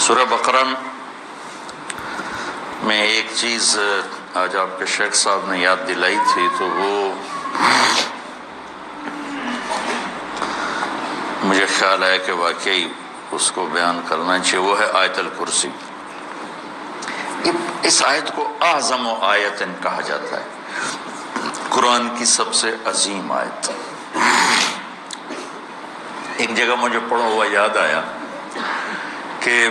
سورہ بقرہ میں ایک چیز آج آپ کے شیخ صاحب نے یاد دلائی تھی، تو وہ مجھے خیال ہے کہ واقعی اس کو بیان کرنا چاہیے، وہ ہے آیت الکرسی۔ اس آیت کو اعظم آیت کہا جاتا ہے، قرآن کی سب سے عظیم آیت۔ ایک جگہ مجھے پڑھا ہوا یاد آیا کہ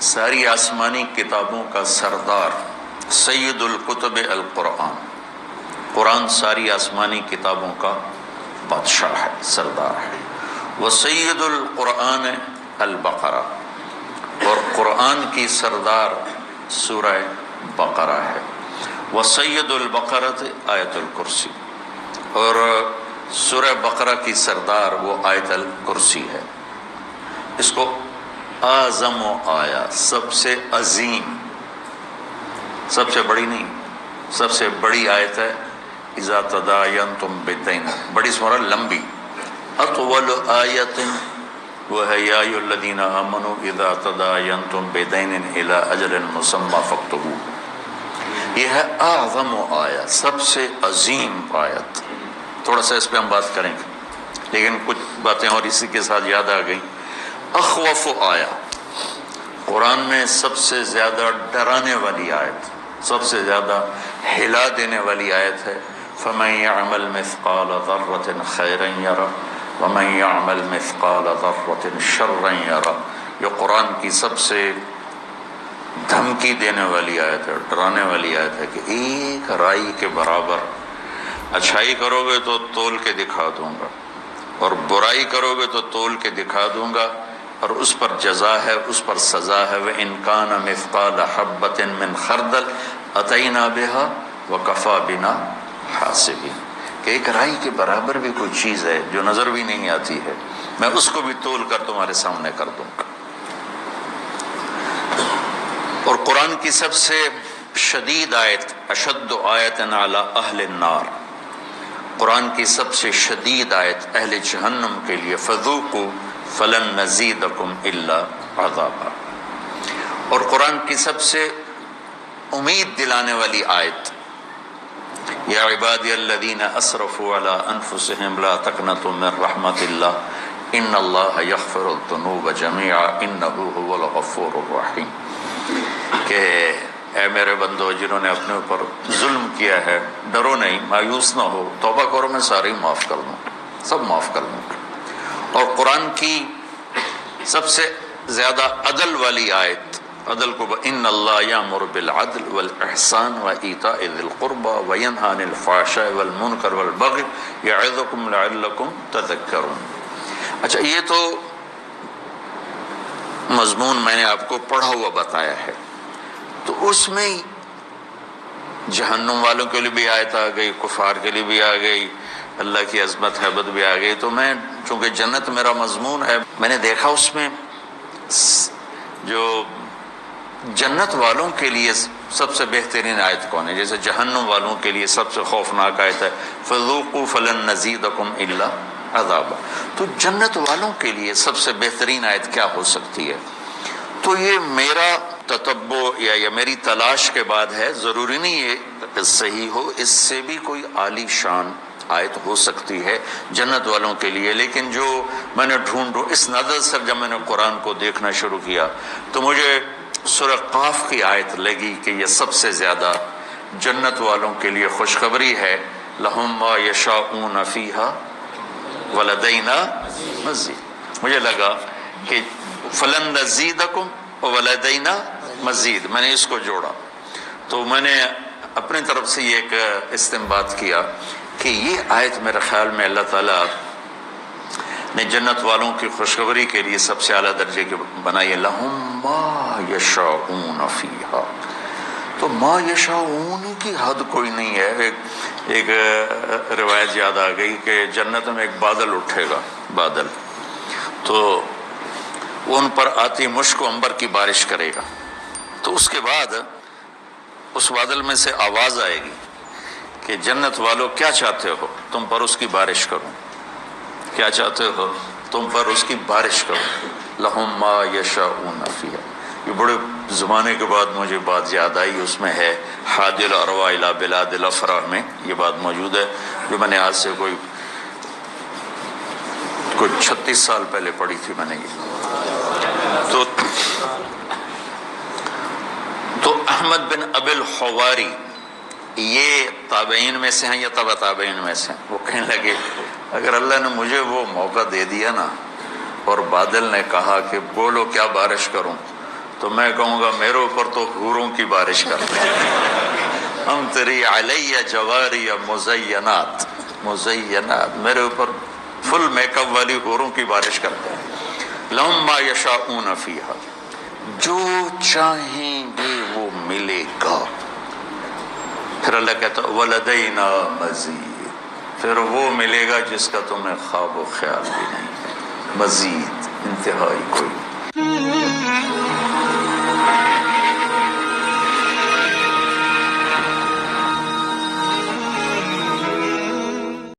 ساری آسمانی کتابوں کا سردار سید الکتب القرآن، قرآن ساری آسمانی کتابوں کا بادشاہ ہے، سردار ہے۔ وہ سید القرآن البقرہ، اور قرآن کی سردار سورہ بقرہ ہے۔ وہ سید البقرۃ آیت الکرسی، اور سورہ بقرہ کی سردار وہ آیت الکرسی ہے۔ اس کو اعظم و آیا، سب سے عظیم، سب سے بڑی نہیں، سب سے بڑی آیت ہے۔ اذا تداینتم بدین، بڑی سورہ لمبی۔ اطول آیت وہ ہے یا ایھا الذین آمنوا اذا تداینتم بدین الی اجل مسمی فاکتبوہ۔ یہ ہے اعظم و آیا، سب سے عظیم آیت۔ تھوڑا سا اس پہ ہم بات کریں گے، لیکن کچھ باتیں اور اسی کے ساتھ یاد آ گئیں۔ اخوف آیا، قرآن میں سب سے زیادہ ڈرانے والی آیت، سب سے زیادہ ہلا دینے والی آیت ہے۔ فَمَن يَعْمَلْ مِثْقَالَ ذَرَّةٍ خَيْرًا يَرَهُ وَمَن يَعْمَلْ مِثْقَالَ ذَرَّةٍ شَرًّا يَرَهُ۔ یہ قرآن کی سب سے دھمکی دینے والی آیت ہے، ڈرانے والی آیت ہے کہ ایک رائی کے برابر اچھائی کرو گے تو تول کے دکھا دوں گا، اور برائی کرو گے تو تول کے دکھا دوں گا، اور اس پر جزا ہے، اس پر سزا ہے۔ وَإِن كَانَ مِثْقَالَ حَبَّةٍ مِّنْ خَرْدَلٍ أَتَيْنَا بِهَا وَكَفَىٰ بِنَا حَاسِبِينَ۔ کہ ایک رائی کے برابر بھی کوئی چیز ہے جو نظر بھی نہیں آتی ہے، میں اس کو بھی تول کر تمہارے سامنے کر دوں گا۔ اور قرآن کی سب سے شدید آیت، اشد آیت علی اہل النار، قرآن کی سب سے شدید آیت اہل جہنم کے لیے، فذوقوا فلن نزیدکم الا عذابا۔ اور قرآن کی سب سے امید دلانے والی آیت، یا عبادی الذین اسرفوا علی انفسہم لا تقنطوا من رحمت اللہ ان اللہ یغفر الذنوب جمیعا انہ هو الغفور الرحیم۔ کہ اے میرے بندو جنہوں نے اپنے اوپر ظلم کیا ہے، ڈرو نہیں، مایوس نہ ہو، توبہ کرو، میں سارے معاف کر دوں، سب معاف کر دوں گا۔ اور قرآن کی سب سے زیادہ عدل والی آیت، عدل کو ان اللہ یامر بالعدل والاحسان وایتاء ذی القربى وینہی عن الفحشاء والمنکر والبغی یعظکم لعلکم تذکرون۔ اچھا، یہ تو مضمون میں نے آپ کو پڑھا ہوا بتایا ہے، تو اس میں جہنم والوں کے لیے بھی آیت آ گئی، کفار کے لیے بھی آ گئی، اللہ کی عظمت حیبت بھی آ گئی۔ تو میں چونکہ جنت میرا مضمون ہے، میں نے دیکھا اس میں جو جنت والوں کے لیے سب سے بہترین آیت کون ہے، جیسے جہنم والوں کے لیے سب سے خوفناک آیت ہے فذوقوا فلن نزیدکم الا عذابا۔ تو جنت والوں کے لیے سب سے بہترین آیت کیا ہو سکتی ہے؟ تو یہ میرا تتبع یا میری تلاش کے بعد ہے، ضروری نہیں یہ صحیح ہو، اس سے بھی کوئی عالی شان آیت ہو سکتی ہے جنت والوں کے لیے۔ لیکن جو میں نے ڈھونڈو، اس نظر سے جب میں نے قرآن کو دیکھنا شروع کیا تو مجھے سورہ قاف کی آیت لگی کہ یہ سب سے زیادہ جنت والوں کے لیے خوشخبری ہے، لَهُم مَّا يَشَاءُونَ فِيهَا وَلَدَيْنَا مَزِيدٌ۔ مجھے لگا کہ فَلَن نَّزِيدَكُمْ وَلَدَيْنَا مَزِيدٌ، میں نے اس کو جوڑا، تو میں نے اپنی طرف سے یہ ایک استنباط کیا کہ یہ آیت میرے خیال میں اللہ تعالیٰ نے جنت والوں کی خوشخبری کے لیے سب سے اعلیٰ درجے کی بنائی ہے، لَهُم مَّا يَشَاءُونَ فِيهَا۔ تو ما یشاءون کی حد کوئی نہیں ہے۔ ایک روایت یاد آ گئی کہ جنت میں ایک بادل اٹھے گا، بادل، تو وہ ان پر آتی مشک و عنبر کی بارش کرے گا، تو اس کے بعد اس بادل میں سے آواز آئے گی کہ جنت والو کیا چاہتے ہو، تم پر اس کی بارش کروں، کیا چاہتے ہو تم پر اس کی بارش کروں، لہم ما یشاءون فیہا۔ یہ بڑے زمانے کے بعد مجھے بات یاد آئی، اس میں ہے حادی الارواح الی بلاد الافراح میں یہ بات موجود ہے، جو میں نے آج سے کوئی 36 سال پہلے پڑھی تھی میں نے یہ۔ تو احمد بن ابی الحواری یہ تابعین میں سے ہیں یا تبع تابعین میں سے ہیں؟ وہ کہنے لگے اگر اللہ نے مجھے وہ موقع دے دیا نا اور بادل نے کہا کہ بولو کیا بارش کروں، تو میں کہوں گا میرے اوپر تو حوروں کی بارش کر دیں۔ امطری علی جواری مزینات، میرے اوپر فل میک اپ والی حوروں کی بارش کرتے ہیں۔ لہم ما یشاءون فیہا، جو چاہیں گے وہ ملے گا۔ پھر اللہ کہتا ولدینا مزید، پھر وہ ملے گا جس کا تمہیں خواب و خیال بھی نہیں ہے، مزید انتہائی کوئی۔